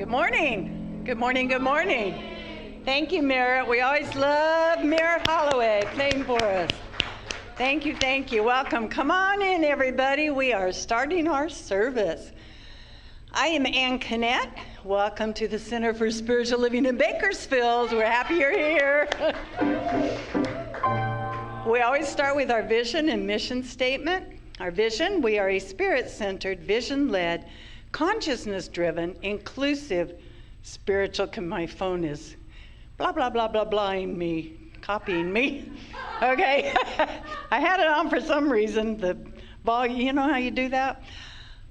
Good morning. Good morning. Good morning. Thank you, Merritt. We always love Merritt Holloway playing for us. Thank you. Thank you. Welcome. Come on in, everybody. We are starting our service. I am Ann Cannett. Welcome to the Center for Spiritual Living in Bakersfield. We're happy you're here. We always start with our vision and mission statement. Our vision: we are a spirit-centered, vision-led, consciousness-driven, inclusive, spiritual. My phone is blah, blah, blah, blah, blahing me, copying me. Okay. I had it on for some reason. The ball, you know how you do that?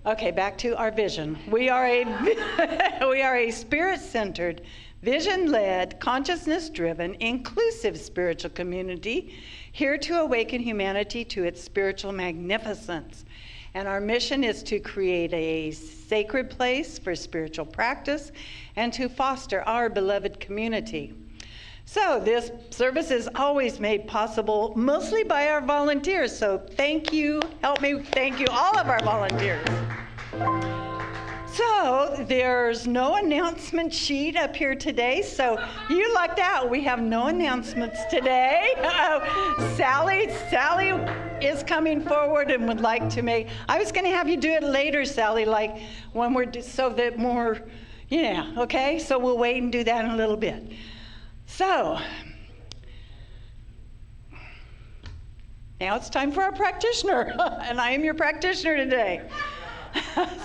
Okay, back to our vision. We are a spirit-centered, vision-led, consciousness-driven, inclusive spiritual community here to awaken humanity to its spiritual magnificence. And our mission is to create a sacred place for spiritual practice and to foster our beloved community. So this service is always made possible mostly by our volunteers. So thank you, help me thank you, all of our volunteers. So there's no announcement sheet up here today, so you lucked out. We have no announcements today. Sally is coming forward and would like to make, I was going to have you do it later, Sally, like when we're, so that more, yeah, okay? So we'll wait and do that in a little bit. So, now it's time for our practitioner, and I am your practitioner today.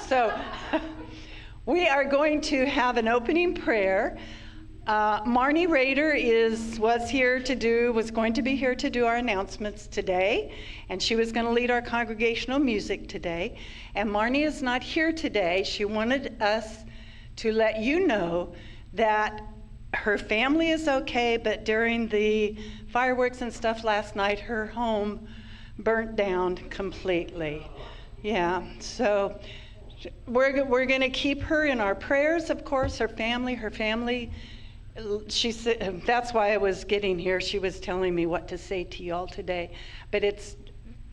So, we are going to have an opening prayer. Marnie Rader was going to be here to do our announcements today, and she was going to lead our congregational music today. And Marnie is not here today. She wanted us to let you know that her family is okay, but during the fireworks and stuff last night, her home burnt down completely. Yeah, so we're going to keep her in our prayers, of course, her family. She said, that's why I was getting here. She was telling me what to say to y'all today. But it's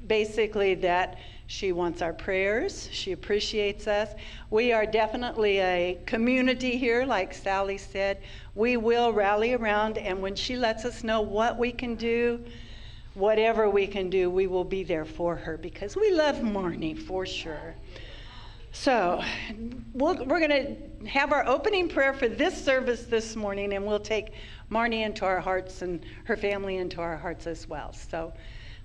basically that she wants our prayers. She appreciates us. We are definitely a community here, like Sally said. We will rally around, and when she lets us know what we can do, whatever we can do, we will be there for her because we love Marnie for sure. So we're going to have our opening prayer for this service this morning, and we'll take Marnie into our hearts and her family into our hearts as well. So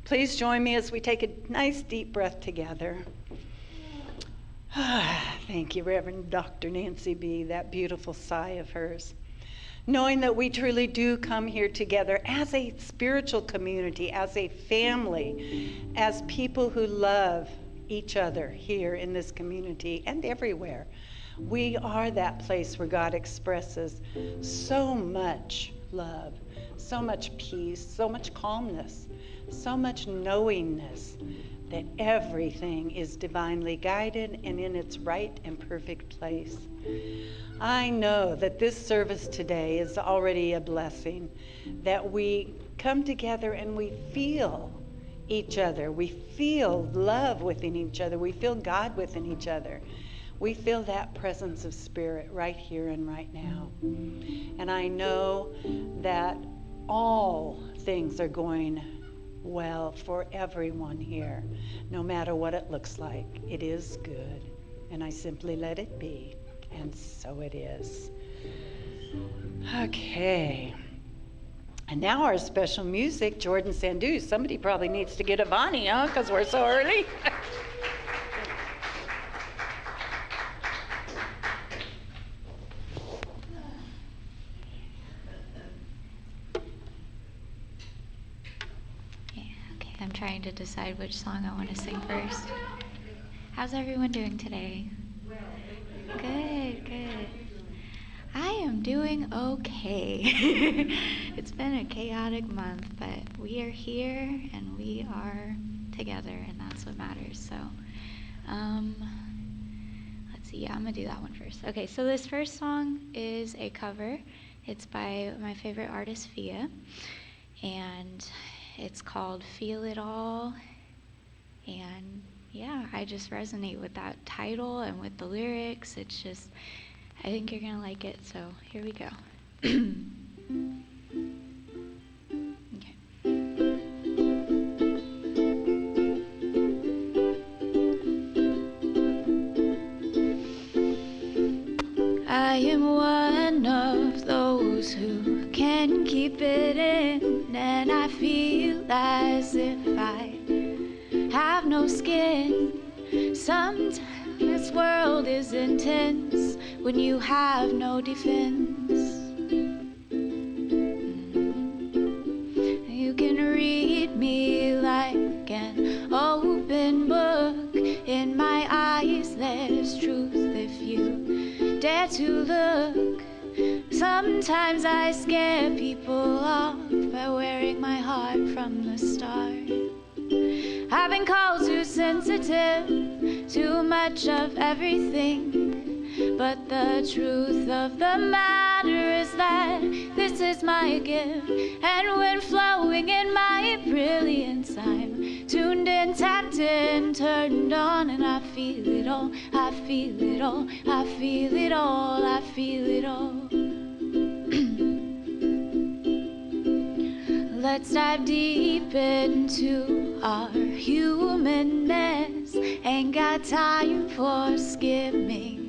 please join me as we take a nice deep breath together. Thank you, Reverend Dr. Nancy B., that beautiful sigh of hers. Knowing that we truly do come here together as a spiritual community, as a family, as people who love each other here in this community and everywhere. We are that place where God expresses so much love, so much peace, so much calmness, so much knowingness that everything is divinely guided and in its right and perfect place. I know that this service today is already a blessing, that we come together and we feel each other. We feel love within each other. We feel God within each other. We feel that presence of spirit right here and right now. And I know that all things are going well for everyone here, no matter what it looks like. It is good, and I simply let it be, and so it is. Okay. And now our special music, Jordan Sandu. Somebody probably needs to get Avani, huh? Because we're so early. Yeah, okay, I'm trying to decide which song I want to sing first. How's everyone doing today? Good, good. I am doing okay. It's been a chaotic month, but we are here and we are together, and that's what matters. So, let's see. Yeah, I'm gonna do that one first. Okay, so this first song is a cover. It's by my favorite artist, Fia, and it's called "Feel It All." And yeah, I just resonate with that title and with the lyrics. It's just I think you're going to like it, so here we go. Okay. I am one of those who can keep it in, and I feel as if I have no skin. Sometimes this world is intense when you have no defense. You can read me like an open book. In my eyes there's truth if you dare to look. Sometimes I scare people off by wearing my heart from the start. I've been called too sensitive, too much of everything. But the truth of the matter is that this is my gift. And when flowing in my brilliance, I'm tuned in, tapped in, turned on, and I feel it all, I feel it all, I feel it all, I feel it all. Let's dive deep into our humanness. Ain't got time for skimming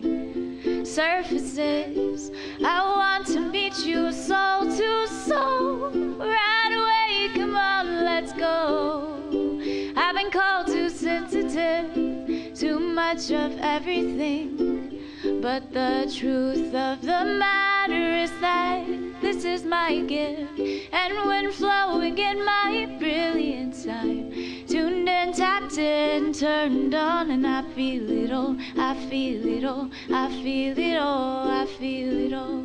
surfaces. I want to meet you soul to soul. Right away, come on, let's go. I've been called too sensitive, too much of everything. But the truth of the matter is that this is my gift. And when flowing in my brilliance, I'm tuned in, tapped in, turned on, and I feel it all, I feel it all, I feel it all, I feel it all.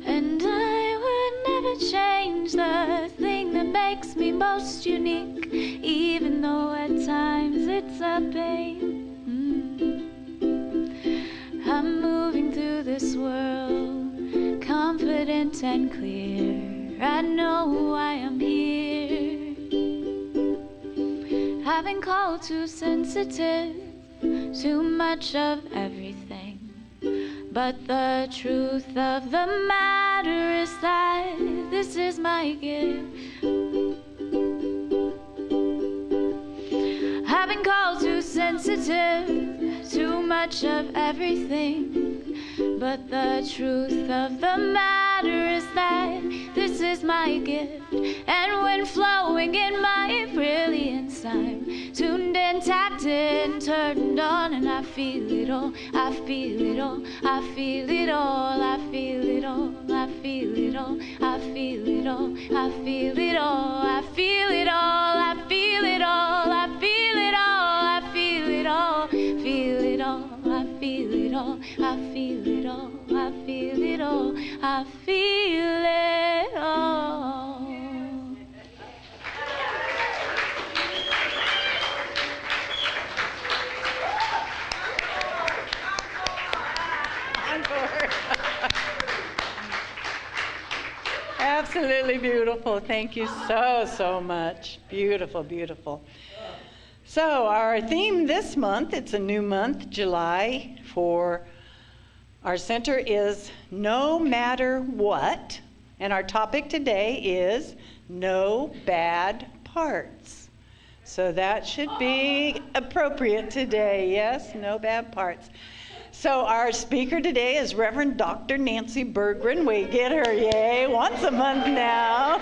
And I would never change the thing that makes me most unique, even though at times it's a pain. I'm moving through this world, confident and clear. I know why I'm here. I've been called too sensitive, too much of everything. But the truth of the matter is that this is my gift. I've been called too sensitive, too much of everything. But the truth of the matter is that this is my gift. And when flowing in my brilliance, I'm tuned in, tapped in, turned on, and I feel it all, I feel it all, I feel it all, I feel it all, I feel it all, I feel it all, I feel it all, I feel it all, I feel it all, I feel it all, I feel it all, feel it all, I feel it all, I feel it all, I feel it all, I feel it all. Absolutely beautiful. Thank you so much. Beautiful, beautiful. So our theme this month, it's a new month, July, for our center is No Matter What. And our topic today is No Bad Parts. So that should be appropriate today. Yes, no bad parts. So our speaker today is Reverend Dr. Nancy Berggren. We get her, yay, once a month now.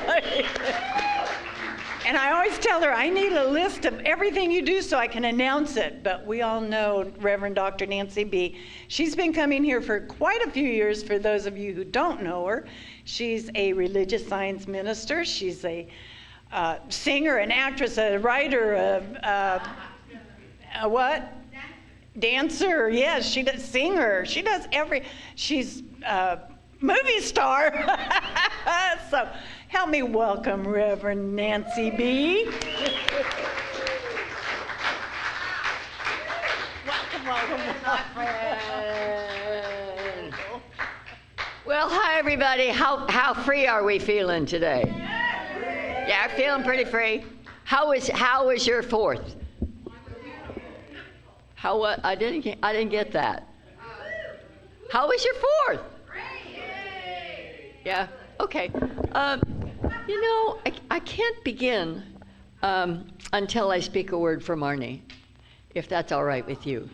And I always tell her, I need a list of everything you do so I can announce it. But we all know Reverend Dr. Nancy B. She's been coming here for quite a few years, for those of you who don't know her. She's a religious science minister. She's a singer, an actress, a writer, a what? Dancer, yes, she does, singer, she does she's a movie star. So help me welcome Reverend Nancy B. welcome. Well, hi everybody. How free are we feeling today? Yeah, feeling pretty free. How was your 4th? How what? I didn't get that. How was your fourth? Yeah. Okay. I can't begin until I speak a word from Marnie, if that's all right with you.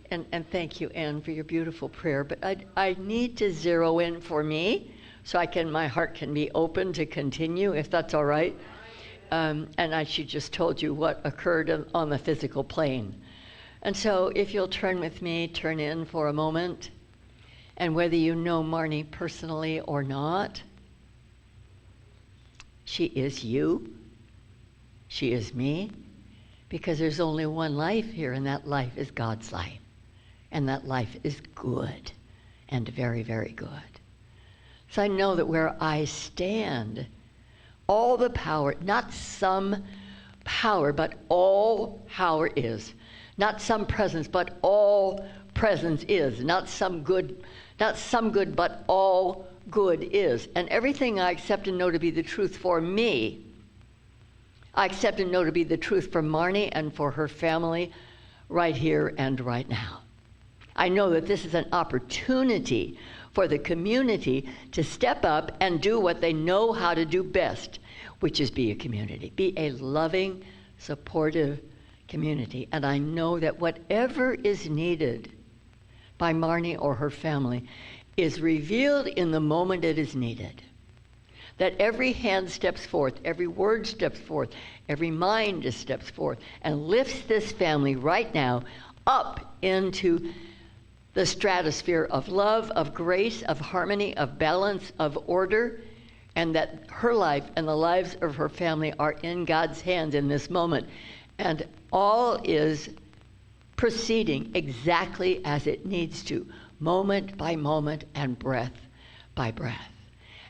And thank you, Anne, for your beautiful prayer. But I need to zero in for me, so my heart can be open to continue, if that's all right. And she just told you what occurred on the physical plane. And so if you'll turn with me, turn in for a moment. And whether you know Marnie personally or not, she is you. She is me. Because there's only one life here, and that life is God's life. And that life is good and very, very good. So I know that where I stand, all the power, not some power, but all power is. Not some presence, but all presence is. Not some good, but all good is. And everything I accept and know to be the truth for me, I accept and know to be the truth for Marnie and for her family right here and right now. I know that this is an opportunity for the community to step up and do what they know how to do best, which is be a community, be a loving, supportive community. And I know that whatever is needed by Marnie or her family is revealed in the moment it is needed. That every hand steps forth, every word steps forth, every mind steps forth and lifts this family right now up into the stratosphere of love, of grace, of harmony, of balance, of order, and that her life and the lives of her family are in God's hands in this moment. And all is proceeding exactly as it needs to, moment by moment and breath by breath.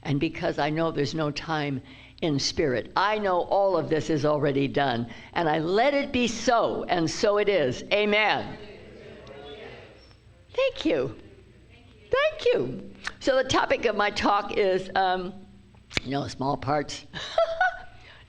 And because I know there's no time in spirit, I know all of this is already done. And I let it be so, and so it is. Amen. Thank you. Thank you. So the topic of my talk is no small parts.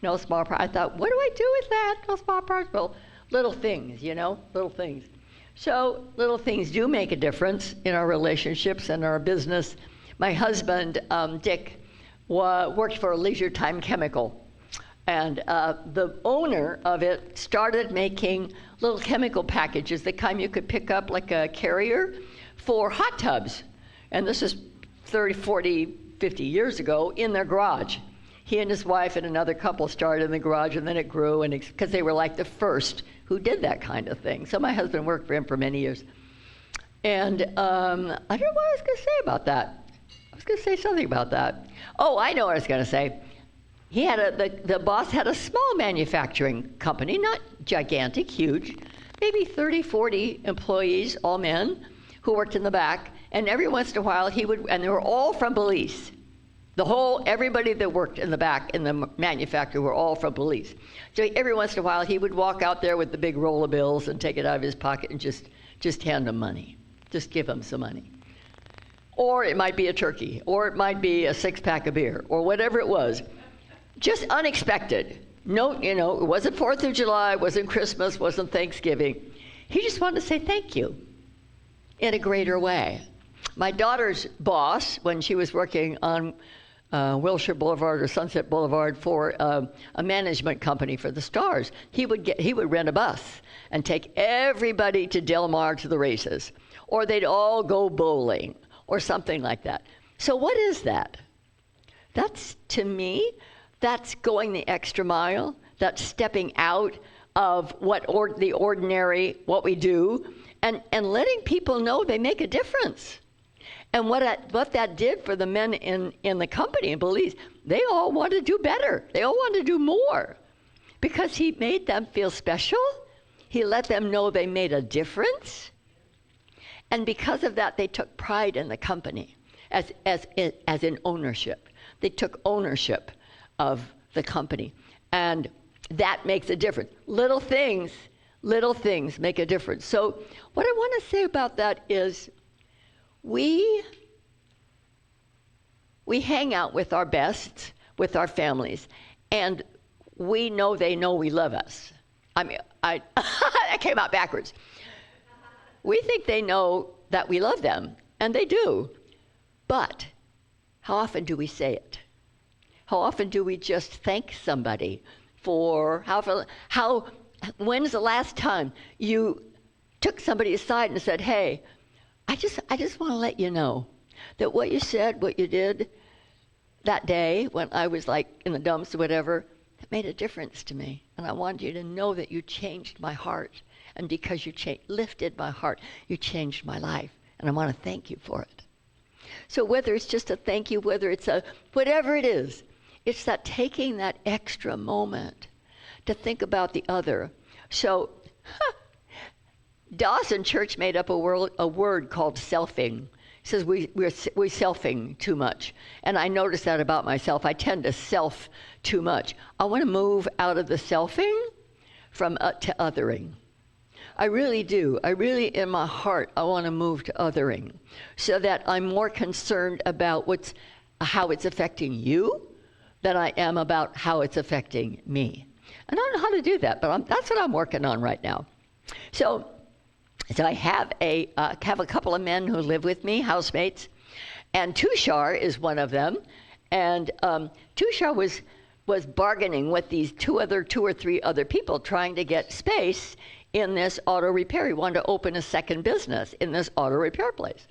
No small parts. I thought, what do I do with that? No small parts. Well, little things, little things. So little things do make a difference in our relationships and our business. My husband, Dick, worked for Leisure Time Chemical. And the owner of it started making little chemical packages, the kind you could pick up like a carrier, for hot tubs. And this is 30, 40, 50 years ago in their garage. He and his wife and another couple started in the garage, and then it grew, and because they were like the first who did that kind of thing. So my husband worked for him for many years. And I don't know what I was going to say about that. I was going to say something about that. Oh, I know what I was going to say. He had the boss had a small manufacturing company, not gigantic, huge, maybe 30, 40 employees, all men, who worked in the back. And every once in a while and they were all from Belize. Everybody that worked in the back in the manufacturer were all from Belize. So every once in a while he would walk out there with the big roll of bills and take it out of his pocket and just hand them money. Just give them some money. Or it might be a turkey, or it might be a 6-pack of beer, or whatever it was. Just unexpected. No, it wasn't 4th of July, wasn't Christmas, wasn't Thanksgiving. He just wanted to say thank you in a greater way. My daughter's boss, when she was working on Wilshire Boulevard or Sunset Boulevard for a management company for the Stars, he would rent a bus and take everybody to Del Mar to the races, or they'd all go bowling, or something like that. So what is that? That's, to me, that's going the extra mile. That's stepping out of the ordinary, what we do, and letting people know they make a difference. And what that did for the men in the company in Belize, they all wanted to do better. They all wanted to do more. Because he made them feel special. He let them know they made a difference. And because of that, they took pride in the company as in ownership. They took ownership of the company. And that makes a difference. Little things make a difference. So what I want to say about that is we hang out with our best, with our families, and we know they know we love us. I mean, that came out backwards. we think they know that we love them, and they do. But how often do we say it? How often do we just thank somebody for when's the last time you took somebody aside and said, hey, I just want to let you know that what you said, what you did that day when I was like in the dumps or whatever, it made a difference to me. And I wanted you to know that you changed my heart. And because you lifted my heart, you changed my life. And I want to thank you for it. So whether it's just a thank you, whether it's whatever it is, it's that taking that extra moment to think about the other. So Dawson Church made up a word called selfing. He says we're selfing too much. And I notice that about myself. I tend to self too much. I want to move out of the selfing to othering. I really do. I really, in my heart, I want to move to othering so that I'm more concerned about how it's affecting you than I am about how it's affecting me. And I don't know how to do that, but that's what I'm working on right now. So I have a couple of men who live with me, housemates, and Tushar is one of them. And Tushar was bargaining with these two or three other people trying to get space in this auto repair. He wanted to open a second business in this auto repair place.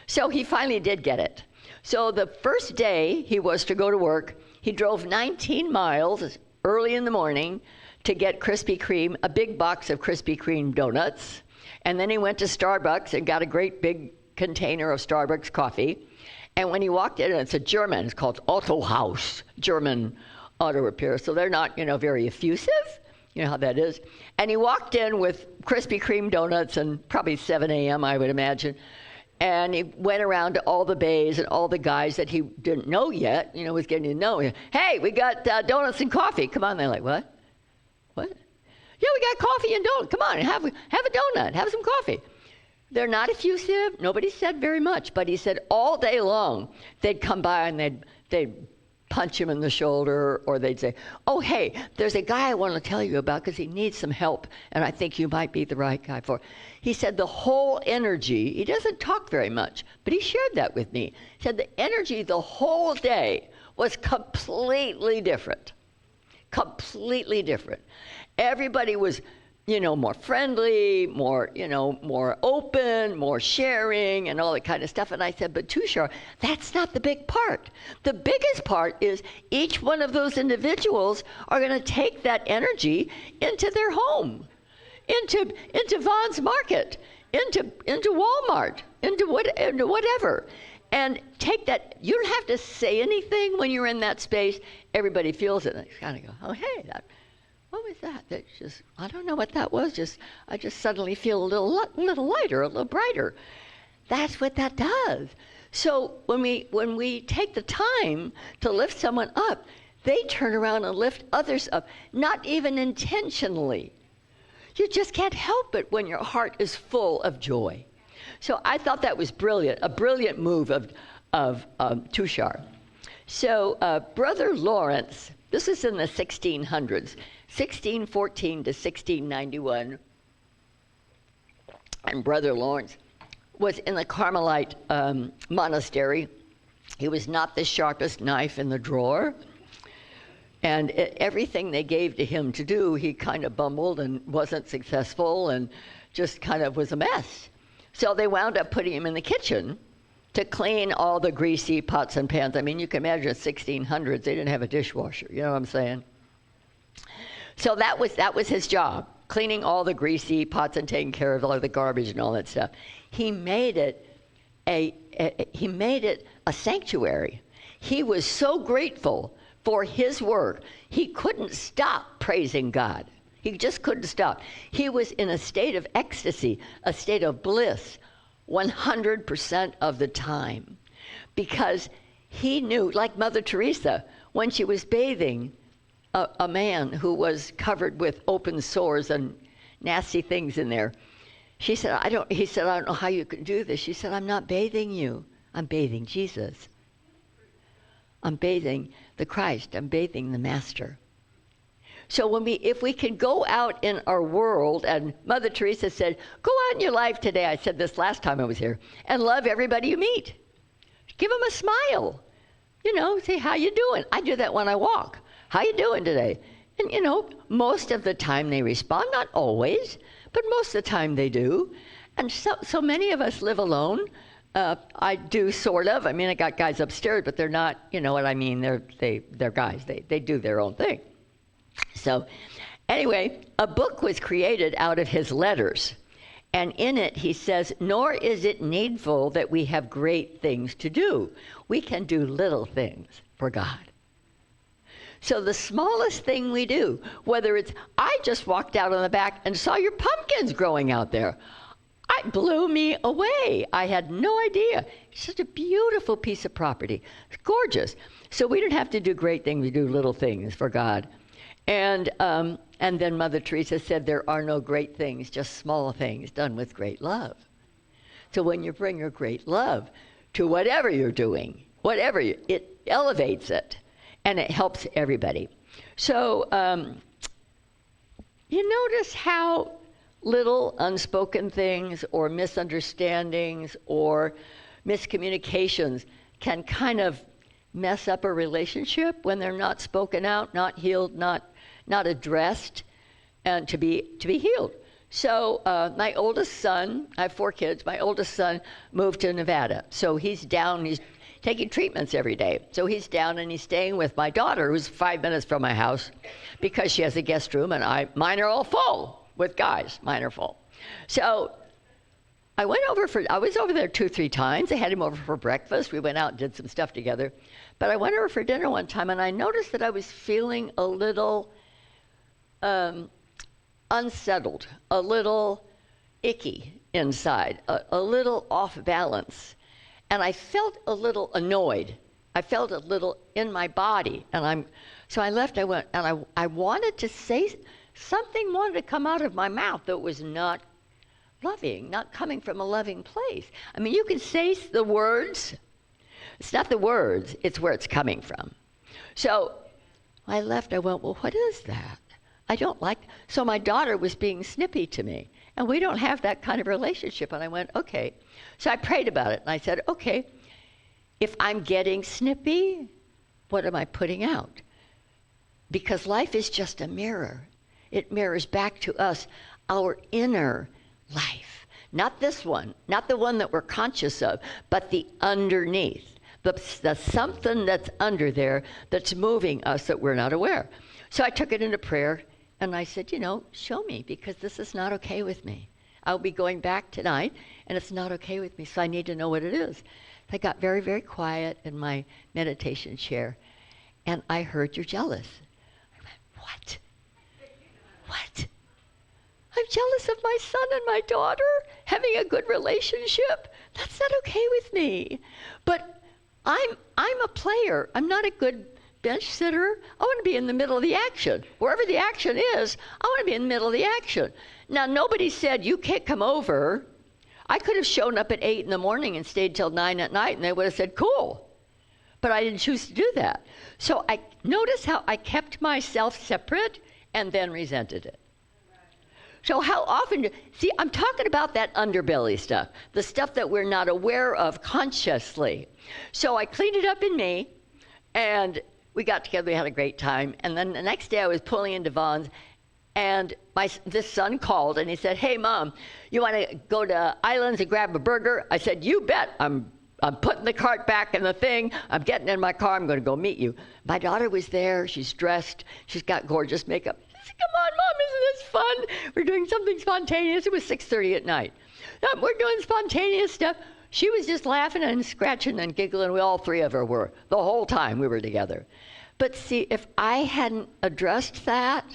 So he finally did get it. So the first day he was to go to work, he drove 19 miles early in the morning to get Krispy Kreme, a big box of Krispy Kreme donuts. And then he went to Starbucks and got a great big container of Starbucks coffee. And when he walked in, it's it's called Autohaus, German auto repair. So they're not, very effusive. You know how that is. And he walked in with Krispy Kreme donuts and probably 7 a.m., I would imagine. And he went around to all the bays and all the guys that he didn't know yet, was getting to know. Hey, we got donuts and coffee. Come on. They're like, what? What? Yeah, we got coffee and donuts. Come on, have a donut. Have some coffee. They're not effusive. Nobody said very much. But he said all day long they'd come by and they'd punch him in the shoulder, or they'd say, oh, hey, there's a guy I want to tell you about because he needs some help, and I think you might be the right guy for it. He said the whole energy, he doesn't talk very much, but he shared that with me. He said the energy the whole day was completely different. Completely different. Everybody was, more friendly, more open, more sharing, and all that kind of stuff. And I said, but Tushar, that's not the big part. The biggest part is each one of those individuals are going to take that energy into their home, into Vaughn's Market, into Walmart, into whatever. And take that. You don't have to say anything when you're in that space. Everybody feels it. And they kind of go, oh, hey, what was that? That's just, I don't know what that was. I just suddenly feel a little lighter, a little brighter. That's what that does. So when we take the time to lift someone up, they turn around and lift others up, not even intentionally. You just can't help it when your heart is full of joy. So I thought that was brilliant, a brilliant move of Tushar. So Brother Lawrence, this is in the 1600s. 1614 to 1691, and Brother Lawrence was in the Carmelite monastery. He was not the sharpest knife in the drawer, and everything they gave to him to do, he kind of bumbled and wasn't successful and just kind of was a mess. So they wound up putting him in the kitchen to clean all the greasy pots and pans. I mean, you can imagine 1600s, they didn't have a dishwasher, you know what I'm saying? So that was his job, cleaning all the greasy pots and taking care of all the garbage and all that stuff. He made it a sanctuary. He was so grateful for his work, he couldn't stop praising God. He just couldn't stop. He was in a state of ecstasy, a state of bliss, 100% of the time, because he knew, like Mother Teresa, when she was bathing a man who was covered with open sores and nasty things in there. He said, I don't know how you can do this. She said, I'm not bathing you. I'm bathing Jesus. I'm bathing the Christ. I'm bathing the Master. So if we can go out in our world, and Mother Teresa said, go out in your life today, I said this last time I was here, and love everybody you meet. Give them a smile. Say, how you doing? I do that when I walk. How you doing today? And most of the time they respond, not always, but most of the time they do. And so many of us live alone. I do, sort of. I mean, I got guys upstairs, but they're not, you know what I mean, they're guys. They do their own thing. So anyway, a book was created out of his letters. And in it, he says, nor is it needful that we have great things to do. We can do little things for God. So the smallest thing we do, whether it's, I just walked out on the back and saw your pumpkins growing out there. It blew me away. I had no idea. It's such a beautiful piece of property. It's gorgeous. So we don't have to do great things. We do little things for God. And then Mother Teresa said there are no great things, just small things done with great love. So when you bring your great love to whatever you're doing, it elevates it, and it helps everybody. So you notice how little unspoken things or misunderstandings or miscommunications can kind of mess up a relationship when they're not spoken out, not healed, not addressed, and to be healed. So my oldest son, I have 4 kids, my oldest son moved to Nevada. So he's down, he's taking treatments every day. So he's down and he's staying with my daughter, who's 5 minutes from my house, because she has a guest room, and mine are all full with guys. Mine are full. So I was over there 2-3 times. I had him over for breakfast. We went out and did some stuff together. But I went over for dinner one time, and I noticed that I was feeling a little unsettled, a little icky inside, a little off balance. And I felt a little annoyed. I felt a little in my body. So I left, I went, and I wanted to say, something wanted to come out of my mouth that was not loving, not coming from a loving place. I mean, you can say the words. It's not the words, it's where it's coming from. So I left, I went, well, what is that? I don't like, so my daughter was being snippy to me, and we don't have that kind of relationship. And I went, okay. So I prayed about it, and I said, okay, if I'm getting snippy, what am I putting out? Because life is just a mirror. It mirrors back to us our inner life. Not this one, not the one that we're conscious of, but the underneath. The something that's under there that's moving us that we're not aware. So I took it into prayer, and I said, show me, because this is not okay with me. I'll be going back tonight, and it's not okay with me, so I need to know what it is. I got very, very quiet in my meditation chair, and I heard, you're jealous. I went, what? What? I'm jealous of my son and my daughter having a good relationship. That's not okay with me. But I'm a player. I'm not a good bench sitter. I want to be in the middle of the action. Wherever the action is, I want to be in the middle of the action. Now, nobody said, you can't come over. I could have shown up at 8 in the morning and stayed till 9 at night, and they would have said, cool. But I didn't choose to do that. So I notice how I kept myself separate and then resented it. So how often, see, I'm talking about that underbelly stuff, the stuff that we're not aware of consciously. So I cleaned it up in me, and we got together, we had a great time. And then the next day I was pulling into Vaughn's, and this son called, and he said, hey, Mom, you want to go to Islands and grab a burger? I said, you bet. I'm putting the cart back in the thing. I'm getting in my car. I'm going to go meet you. My daughter was there. She's dressed. She's got gorgeous makeup. I said, come on, Mom, isn't this fun? We're doing something spontaneous. It was 6:30 at night. We're doing spontaneous stuff. She was just laughing and scratching and giggling. We all 3 of her were the whole time we were together. But see, if I hadn't addressed that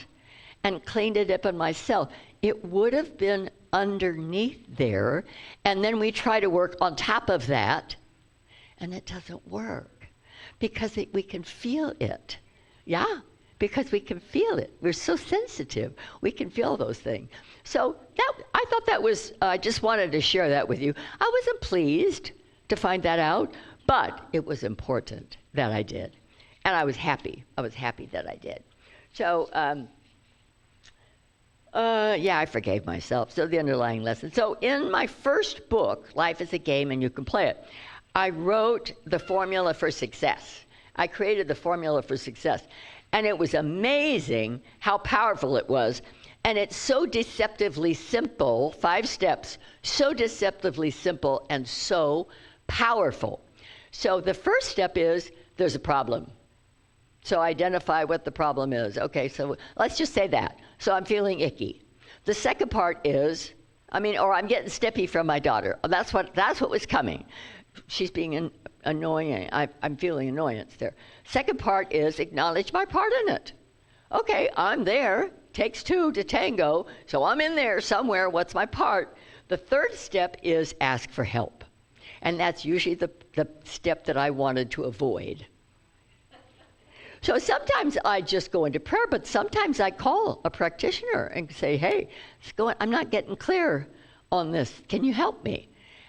and cleaned it up on myself, it would have been underneath there. And then we try to work on top of that, and it doesn't work because we can feel it. Yeah. Because we can feel it. We're so sensitive. We can feel those things. So I thought that was, I just wanted to share that with you. I wasn't pleased to find that out, but it was important that I did. And I was happy. I was happy that I did. So Yeah, I forgave myself. So the underlying lesson. So in my first book, Life is a Game and You Can Play It, I wrote the formula for success. I created the formula for success. And it was amazing how powerful it was. And it's so deceptively simple, 5 steps, so deceptively simple and so powerful. So the first step is there's a problem. So identify what the problem is. Okay, so let's just say that. So I'm feeling icky. The second part is, or I'm getting snippy from my daughter. That's what was coming. She's being annoying. I'm feeling annoyance there. Second part is acknowledge my part in it. Okay, I'm there. Takes 2 to tango. So I'm in there somewhere. What's my part? The third step is ask for help. And that's usually the step that I wanted to avoid. So sometimes I just go into prayer, but sometimes I call a practitioner and say, hey, I'm not getting clear on this. Can you help me?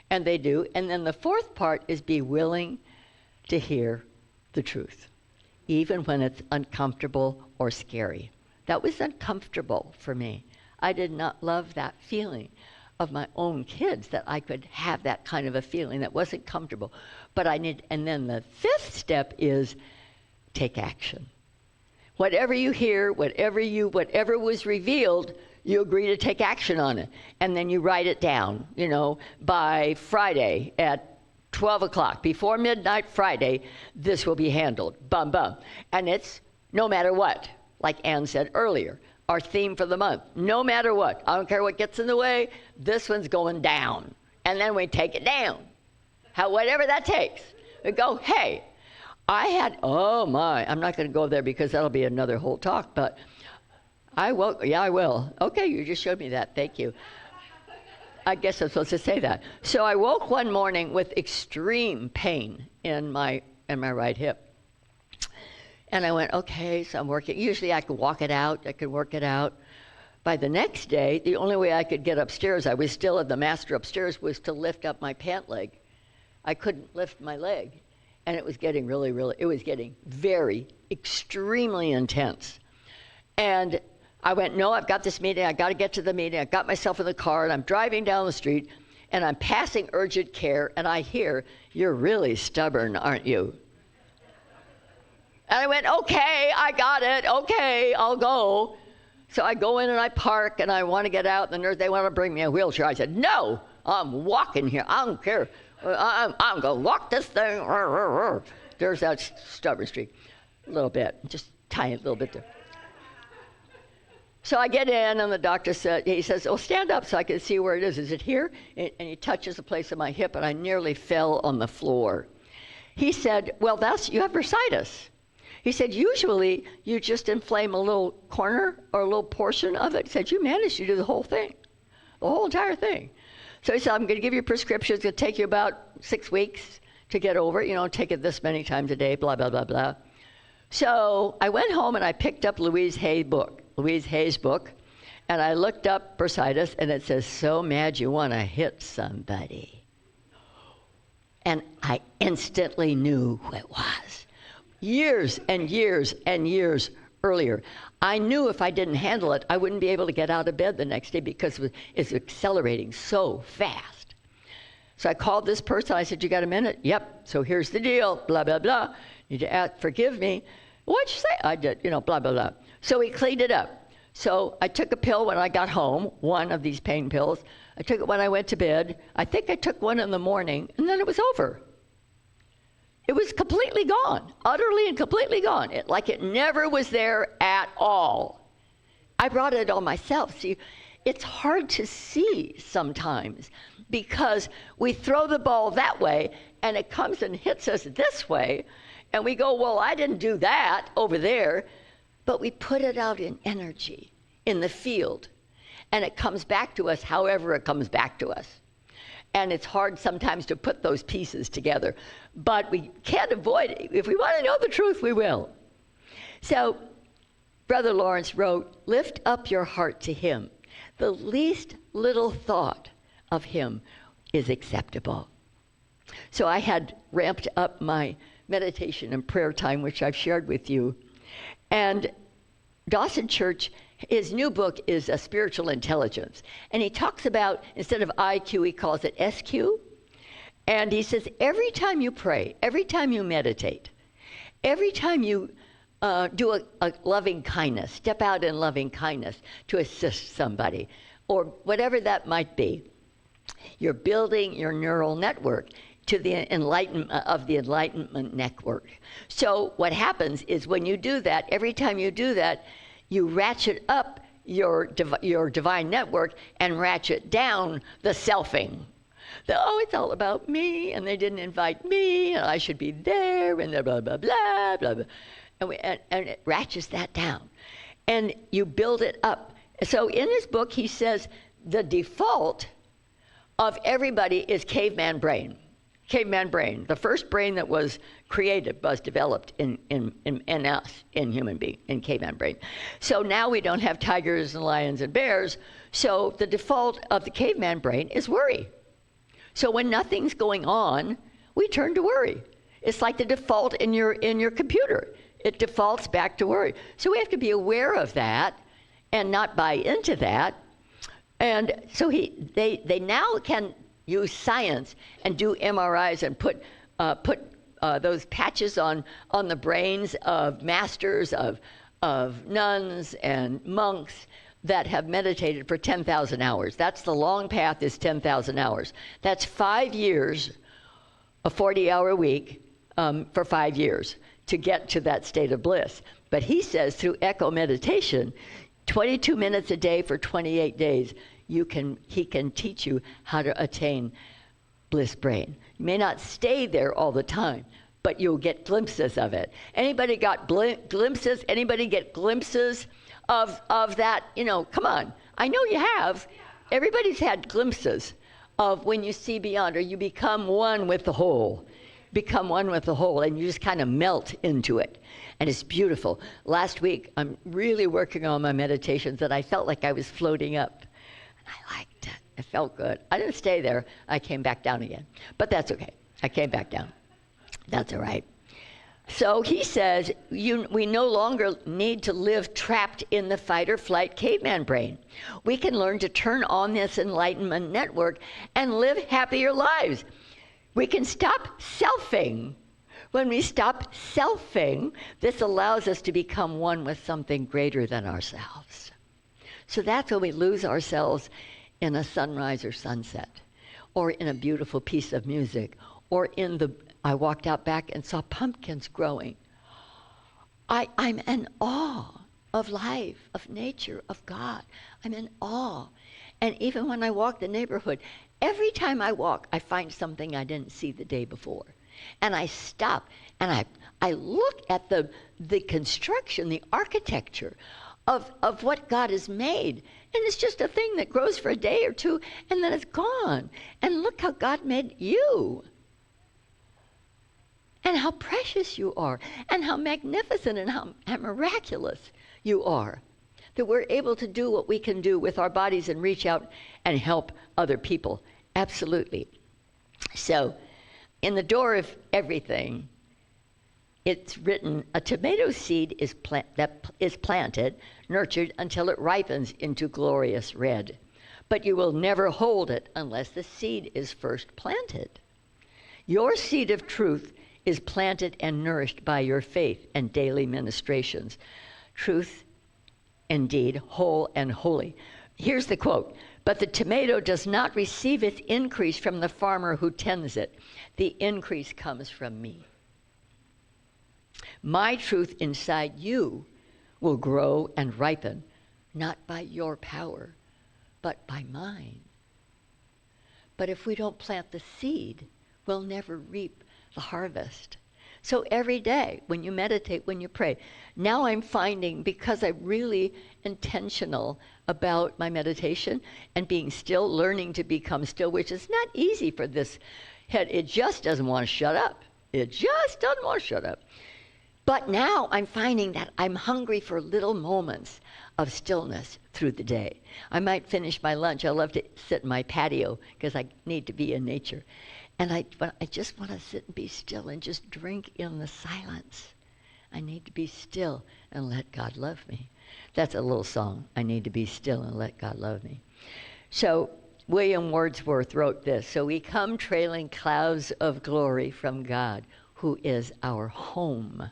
And they do. And then the fourth part is be willing to hear the truth, even when it's uncomfortable or scary. That was uncomfortable for me. I did not love that feeling of my own kids, that I could have that kind of a feeling that wasn't comfortable. And then the fifth step is take action. Whatever you hear, whatever was revealed, you agree to take action on it. And then you write it down, by Friday at 12 o'clock. Before midnight Friday, this will be handled. Bum, bum. And it's no matter what, like Ann said earlier, our theme for the month. No matter what. I don't care what gets in the way, this one's going down. And then we take it down. Whatever that takes. We go, hey, I'm not going to go there because that'll be another whole talk, but I will. Okay, you just showed me that. Thank you. I guess I'm supposed to say that. So I woke one morning with extreme pain in my right hip. And I went, okay, so I'm working. Usually I could walk it out. I could work it out. By the next day, the only way I could get upstairs, I was still at the master upstairs, was to lift up my pant leg. I couldn't lift my leg. And it was getting very, extremely intense. And I went, no, I've got this meeting. I got to get to the meeting. I got myself in the car, and I'm driving down the street, and I'm passing urgent care, and I hear, you're really stubborn, aren't you? And I went, okay, I got it. Okay, I'll go. So I go in and I park, and I want to get out, and the nurse, they want to bring me a wheelchair. I said, no, I'm walking here. I don't care. I'm going to walk this thing. There's that stubborn streak. A little bit, just tiny little bit there. So I get in, and the doctor says, oh, stand up so I can see where it is. Is it here? And he touches the place of my hip, and I nearly fell on the floor. He said, well, you have bursitis. He said, usually you just inflame a little corner or a little portion of it. He said, you managed to do the whole thing, the whole entire thing. So he said, I'm going to give you a prescription. It's going to take you about 6 weeks to get over it. Take it this many times a day, blah, blah, blah, blah. So I went home and I picked up Louise Hay's book, and I looked up bursitis, and it says, so mad you want to hit somebody. And I instantly knew who it was. Years and years and years earlier, I knew if I didn't handle it, I wouldn't be able to get out of bed the next day because it's accelerating so fast. So I called this person. I said, you got a minute? Yep. So here's the deal. Blah, blah, blah. You need to forgive me. What'd you say? I did, blah, blah, blah. So he cleaned it up. So I took a pill when I got home, one of these pain pills. I took it when I went to bed. I think I took one in the morning, and then it was over. It was completely gone, utterly and completely gone, like it never was there at all. I brought it on myself. See, it's hard to see sometimes because we throw the ball that way, and it comes and hits us this way, and we go, well, I didn't do that over there, but we put it out in energy in the field, and it comes back to us however it comes back to us. And it's hard sometimes to put those pieces together. But we can't avoid it. If we want to know the truth, we will. So Brother Lawrence wrote, lift up your heart to him. The least little thought of him is acceptable. So I had ramped up my meditation and prayer time, which I've shared with you. And Dawson Church His new book is Spiritual Intelligence. And he talks about, instead of IQ, he calls it SQ. And he says, every time you pray, every time you meditate, every time you do a loving kindness, step out in loving kindness to assist somebody, or whatever that might be, you're building your neural network to the enlightenment network. So what happens is when you do that, every time you do that, you ratchet up your divine network and ratchet down the selfing. It's all about me, and they didn't invite me, and I should be there, and blah, blah, blah, blah, blah. And it ratchets that down. And you build it up. So in his book, he says the default of everybody is caveman brain. Caveman brain. The first brain that was created was developed in us, in human being, in caveman brain. So now we don't have tigers and lions and bears. So the default of the caveman brain is worry. So when nothing's going on, we turn to worry. It's like the default in your computer. It defaults back to worry. So we have to be aware of that and not buy into that. And so they now can use science and do MRIs and put those patches on the brains of masters, of nuns and monks that have meditated for 10,000 hours. That's the long path, is 10,000 hours. That's 5 years, a 40-hour week for 5 years to get to that state of bliss. But he says through echo meditation, 22 minutes a day for 28 days, he can teach you how to attain bliss brain. You may not stay there all the time, but you'll get glimpses of it. Anybody got glimpses? Anybody get glimpses of that? Come on. I know you have. Everybody's had glimpses of when you see beyond, or you become one with the whole. Become one with the whole, and you just kind of melt into it. And it's beautiful. Last week, I'm really working on my meditations, and I felt like I was floating up. I liked it. It felt good. I didn't stay there. I came back down again. But that's okay. I came back down. That's all right. So he says we no longer need to live trapped in the fight or flight caveman brain. We can learn to turn on this enlightenment network and live happier lives. We can stop selfing. When we stop selfing, this allows us to become one with something greater than ourselves. So that's when we lose ourselves in a sunrise or sunset, or in a beautiful piece of music, or I walked out back and saw pumpkins growing. I'm in awe of life, of nature, of God. I'm in awe. And even when I walk the neighborhood, every time I walk, I find something I didn't see the day before. And I stop and I look at the construction, the architecture of what God has made. And it's just a thing that grows for a day or two and then it's gone. And look how God made you. And how precious you are. And how magnificent and how miraculous you are. That we're able to do what we can do with our bodies and reach out and help other people. Absolutely. So, in the door of everything, it's written, a tomato seed is planted, nurtured until it ripens into glorious red. But you will never hold it unless the seed is first planted. Your seed of truth is planted and nourished by your faith and daily ministrations. Truth, indeed, whole and holy. Here's the quote. But the tomato does not receive its increase from the farmer who tends it. The increase comes from me. My truth inside you will grow and ripen, not by your power, but by mine. But if we don't plant the seed, we'll never reap the harvest. So every day, when you meditate, when you pray, now I'm finding, because I'm really intentional about my meditation and being still, learning to become still, which is not easy for this head. It just doesn't want to shut up. It just doesn't want to shut up. But now I'm finding that I'm hungry for little moments of stillness through the day. I might finish my lunch. I love to sit in my patio because I need to be in nature. And I just want to sit and be still and just drink in the silence. I need to be still and let God love me. That's a little song. I need to be still and let God love me. So William Wordsworth wrote this. So we come trailing clouds of glory from God, who is our home.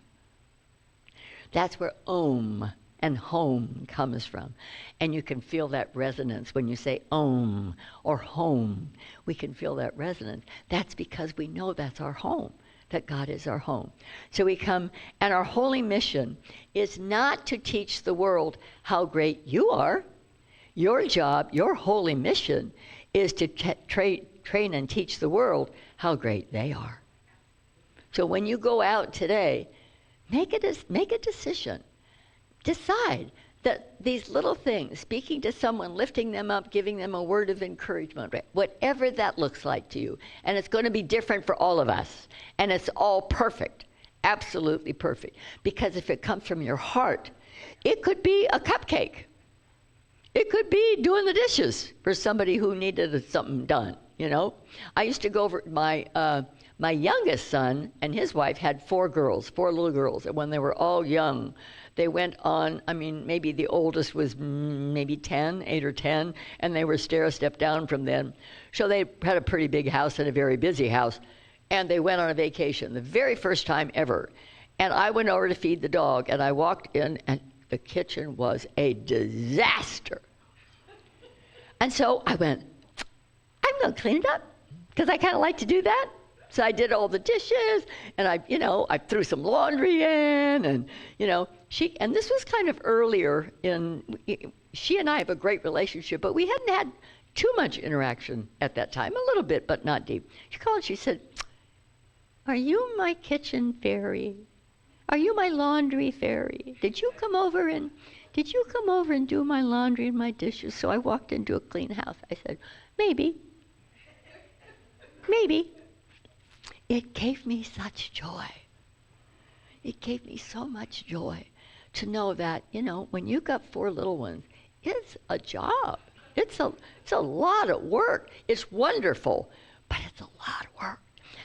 That's where Om and home comes from. And you can feel that resonance when you say Om or home. We can feel that resonance. That's because we know that's our home, that God is our home. So we come, and our holy mission is not to teach the world how great you are. Your job, your holy mission, is to train and teach the world how great they are. So when you go out today, make a decision. Decide that these little things, speaking to someone, lifting them up, giving them a word of encouragement, whatever that looks like to you, and it's going to be different for all of us, and it's all perfect, absolutely perfect, because if it comes from your heart, it could be a cupcake. It could be doing the dishes for somebody who needed something done, you know. I used to go over my youngest son and his wife had 4 little girls, and when they were all young, they went on, maybe the oldest was maybe 10, 8 or 10, and they were stair-step down from them. So they had a pretty big house and a very busy house, and they went on a vacation, the very first time ever. And I went over to feed the dog, and I walked in, and the kitchen was a disaster. And so I went, I'm going to clean it up, because I kind of like to do that. So I did all the dishes, and I threw some laundry in, and, and this was kind of earlier she and I have a great relationship, but we hadn't had too much interaction at that time, a little bit, but not deep. She called and she said, are you my kitchen fairy? Are you my laundry fairy? Did you come over and do my laundry and my dishes so I walked into a clean house? I said, maybe. It gave me such joy. It gave me so much joy to know that, when you got 4 little ones, it's a job. It's a lot of work. It's wonderful, but it's a lot of work.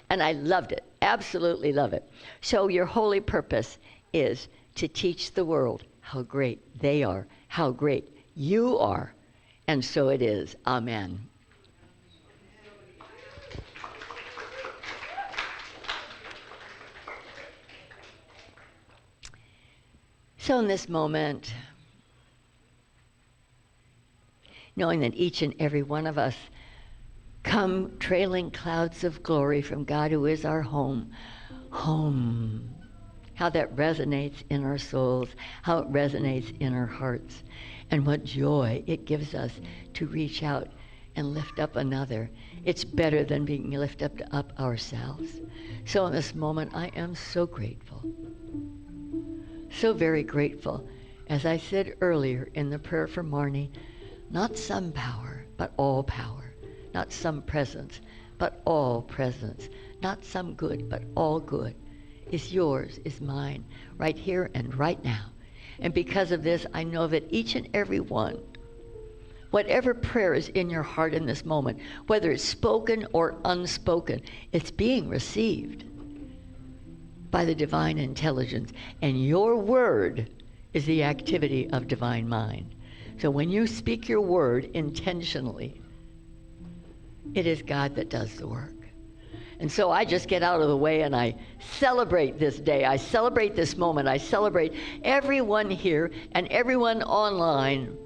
And I loved it, absolutely love it. So your holy purpose is to teach the world how great they are, how great you are. And so it is. Amen. So in this moment, knowing that each and every one of us come trailing clouds of glory from God who is our home, how that resonates in our souls, how it resonates in our hearts, and what joy it gives us to reach out and lift up another. It's better than being lifted up ourselves. So in this moment, I am so grateful. So very grateful. As I said earlier in the prayer for Marnie, not some power, but all power. Not some presence, but all presence. Not some good, but all good is yours, is mine, right here and right now. And because of this, I know that each and every one, whatever prayer is in your heart in this moment, whether it's spoken or unspoken, it's being received by the divine intelligence, and your word is the activity of divine mind. So when you speak your word intentionally, it is God that does the work. And so I just get out of the way and I celebrate this day. I celebrate this moment. I celebrate everyone here and everyone online,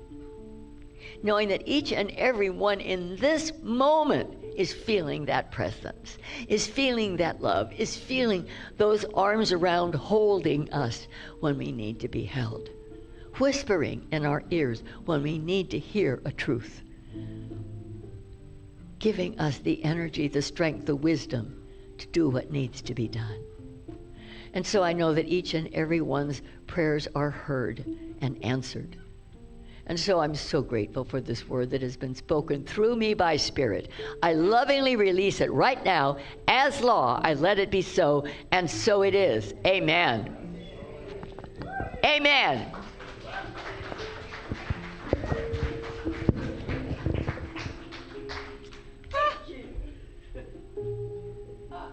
knowing that each and every one in this moment is feeling that presence, is feeling that love, is feeling those arms around holding us when we need to be held, whispering in our ears when we need to hear a truth, giving us the energy, the strength, the wisdom to do what needs to be done. And so I know that each and every one's prayers are heard and answered. And so I'm so grateful for this word that has been spoken through me by Spirit. I lovingly release it right now as law. I let it be so, and so it is. Amen. Amen.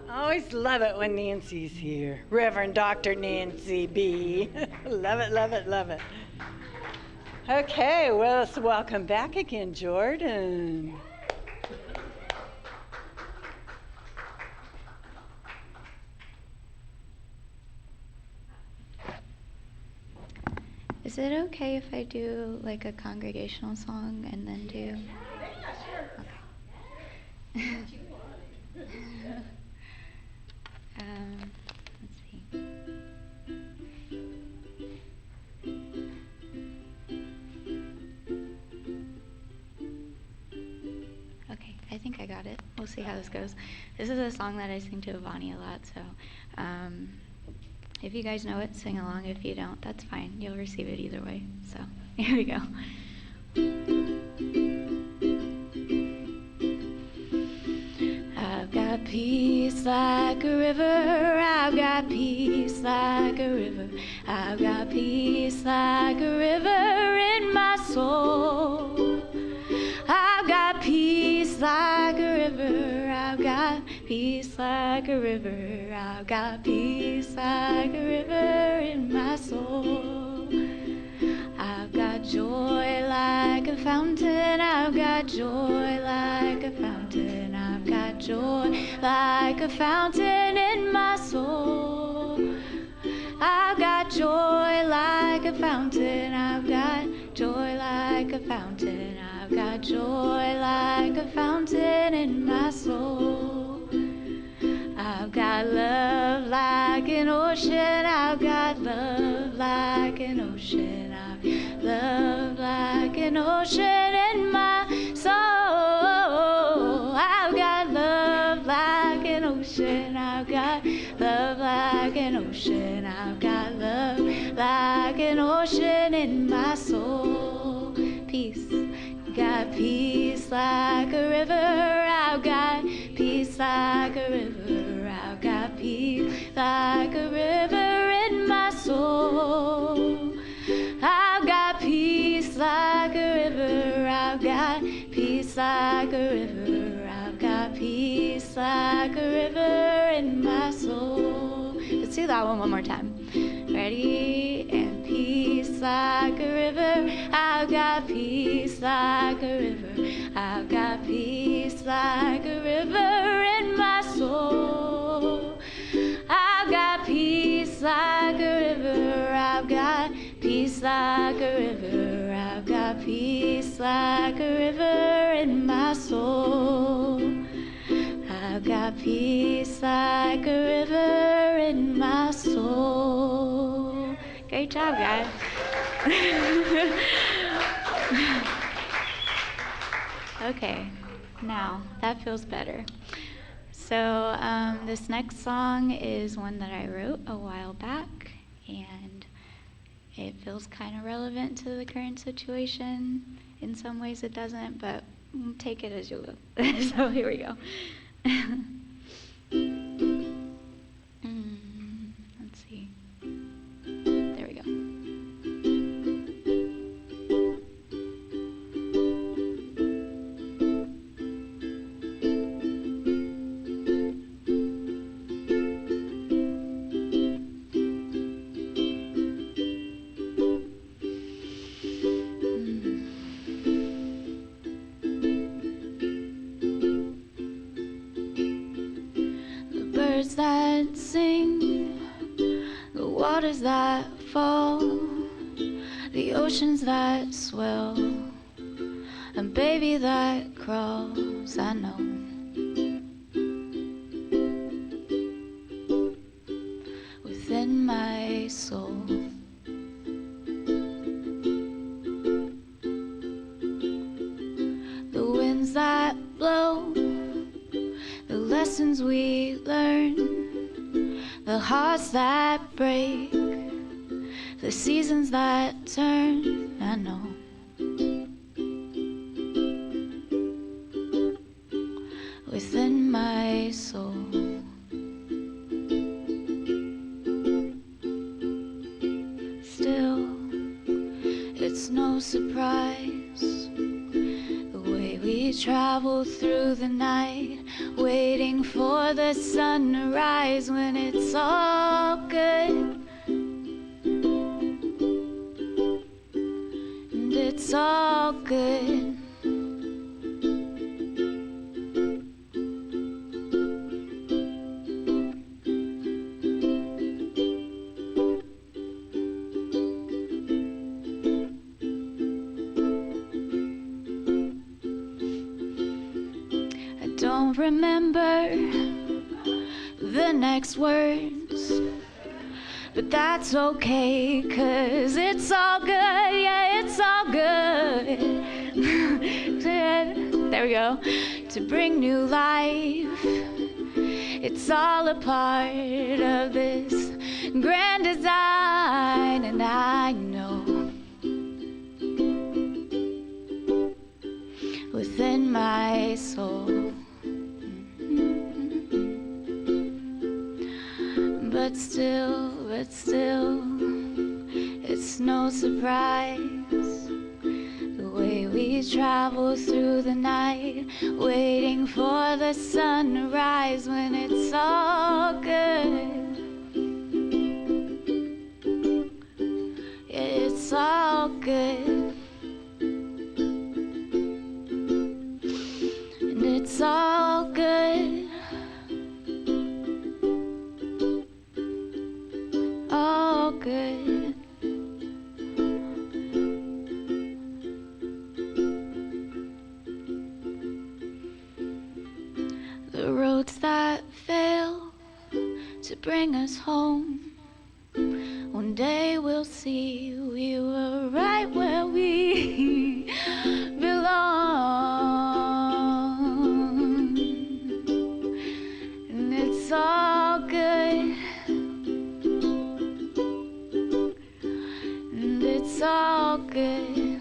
I always love it when Nancy's here. Reverend Dr. Nancy B. Love it, love it, love it. Okay, well, so welcome back again, Jordan. Is it okay if I do like a congregational song and then do? Okay. Let's see. Okay, I think I got it. We'll see how this goes. This is a song that I sing to Ivani a lot, so if you guys know it, sing along. If you don't, that's fine. You'll receive it either way. So here we go. I've got peace like a river. I've got peace like a river. I've got peace like a river in my soul. I've got peace like a river. I've got peace like a river. I've got peace like a river in my soul. I've got joy like a fountain. I've got joy like a fountain. I've got joy like a fountain in my soul. I've got joy like a fountain. I've got joy like a fountain. I've got joy like a fountain in my soul. I've got love like an ocean. I've got love like an ocean. I've got love like an ocean in my soul. I've got love like an ocean. I've got love like an ocean. I've got love like an ocean in my soul. Peace. Got peace like a river. I've got peace like a river. I've got peace like a river in my soul. I've got peace like a river. I've got peace like a river. I've got peace like a river in my soul. Let's do that one more time. Ready? And peace like a river. I've got peace like a river. I've got peace like a river in my soul. I've got peace like a river. I've got peace like a river. I've got peace like a river in my soul. I've got peace like a river in my soul. Great job, guys. Okay, now that feels better. So this next song is one that I wrote a while back, and it feels kind of relevant to the current situation. In some ways it doesn't, but take it as you will. So here we go. Let's see. There we go. Birds that sing, the waters that fall, the oceans that swell, and baby that crawls, I know. Within my soul. The winds that blow, the lessons we learn, the hearts that break, the seasons that turn, I know. Within my soul. Still, it's no surprise the way we travel through the night, waiting for the sun to rise when it's all good. And it's all good. Don't remember the next words, but that's okay, 'cause it's all good, yeah, it's all good. There we go. To bring new life, it's all a part of this grand design, and I know within my soul. But still, it's no surprise the way we travel through the night, waiting for the sun to rise when it's all good. It's all good. And it's all good. All good. The roads that fail to bring us home, one day we'll see we were right where we belong. And it's all good. It's all good.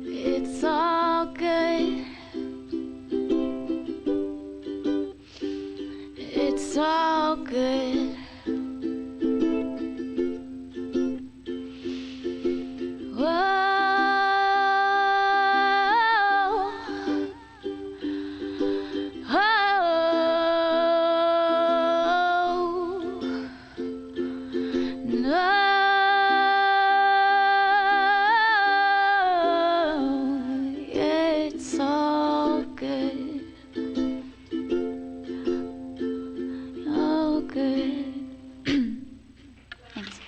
It's all good. It's all good. Whoa. It's all good. All good. Thanks.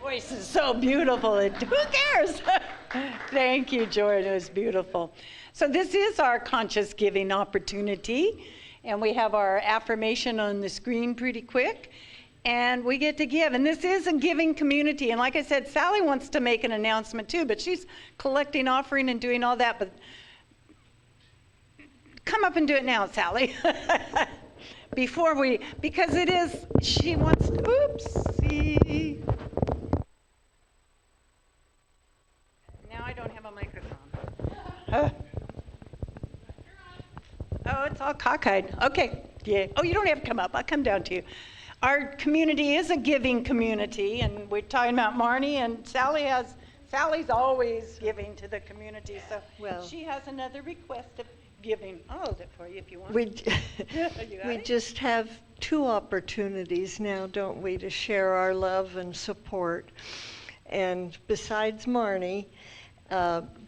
Voice is so beautiful. Who cares? Thank you, Jordan. It was beautiful. So this is our conscious giving opportunity, and we have our affirmation on the screen pretty quick, and we get to give. And this is a giving community. And like I said, Sally wants to make an announcement too, but she's collecting offering and doing all that. But come up and do it now, Sally. Because it is, she wants to, oopsie. Now I don't have a microphone. Oh, it's all cockeyed. Okay, yeah. Oh, you don't have to come up. I'll come down to you. Our community is a giving community, and we're talking about Marnie, and Sally's always giving to the community, so Well, she has another request of giving. I'll hold it for you if you want. we You got we it? just have two opportunities now, don't we, to share our love and support. And besides Marnie,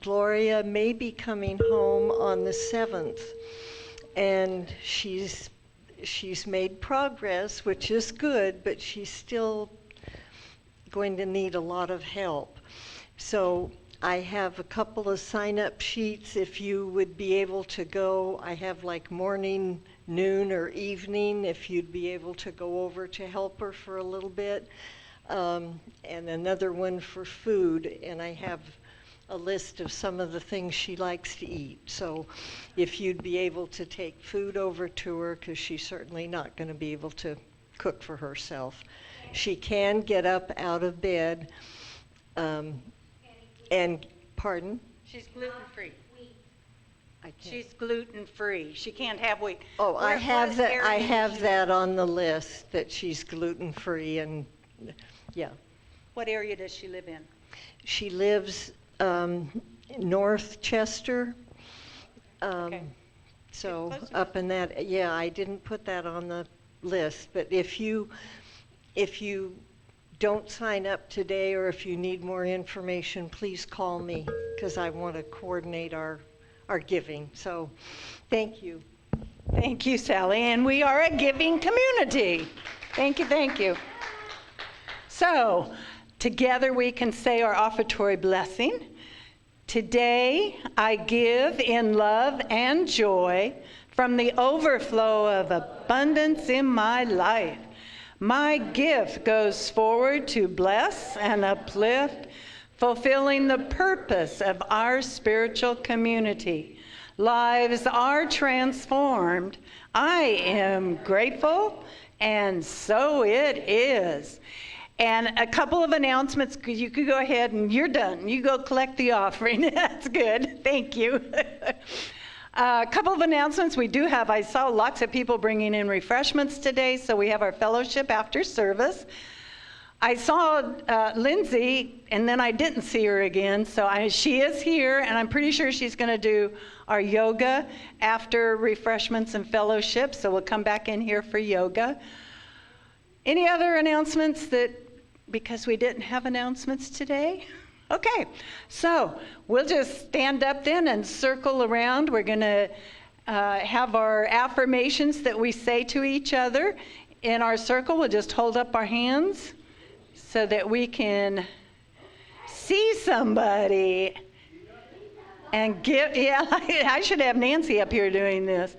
Gloria may be coming home on the 7th, and she's made progress, which is good, but she's still going to need a lot of help. So I have a couple of sign-up sheets if you would be able to go. I have like morning, noon, or evening if you'd be able to go over to help her for a little bit. And another one for food, and I have a list of some of the things she likes to eat. So if you'd be able to take food over to her, because she's certainly not going to be able to cook for herself. She can get up out of bed. And, pardon? She's gluten-free. I can't. She's gluten-free. She can't have wheat. Oh, I have what that, I area have does she- that on the list, that she's gluten-free and, yeah. What area does she live in? She lives North Chester. Okay. So Getting closer. up in that, yeah, I didn't put that on the list, but if you don't sign up today or if you need more information, please call me because I want to coordinate our giving. So thank you. Thank you, Sally. And we are a giving community. Thank you, thank you. So, together we can say our offertory blessing. Today I give in love and joy from the overflow of abundance in my life. My gift goes forward to bless and uplift, fulfilling the purpose of our spiritual community. Lives are transformed. I am grateful, and so it is. And a couple of announcements, you could go ahead and you're done. You go collect the offering. That's good. Thank you. A couple of announcements we do have. I saw lots of people bringing in refreshments today, so we have our fellowship after service. I saw Lindsay, and then I didn't see her again, so she is here, and I'm pretty sure she's going to do our yoga after refreshments and fellowship, so we'll come back in here for yoga. Any other announcements because we didn't have announcements today? Okay, so we'll just stand up then and circle around. We're going to have our affirmations that we say to each other. In our circle, we'll just hold up our hands so that we can see somebody and give. Yeah, I should have Nancy up here doing this.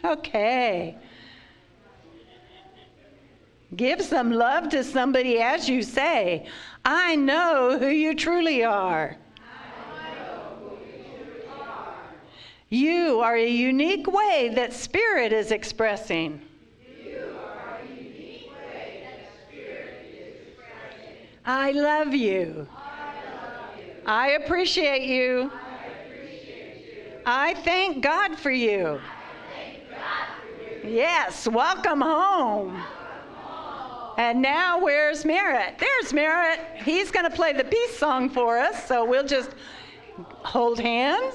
Okay. Give some love to somebody as you say, I know who you truly are. You are a unique way that Spirit is expressing. I love you. I appreciate you. I thank God for you. Yes, welcome home. And now where's Merritt? There's Merritt. He's going to play the peace song for us, so we'll just hold hands.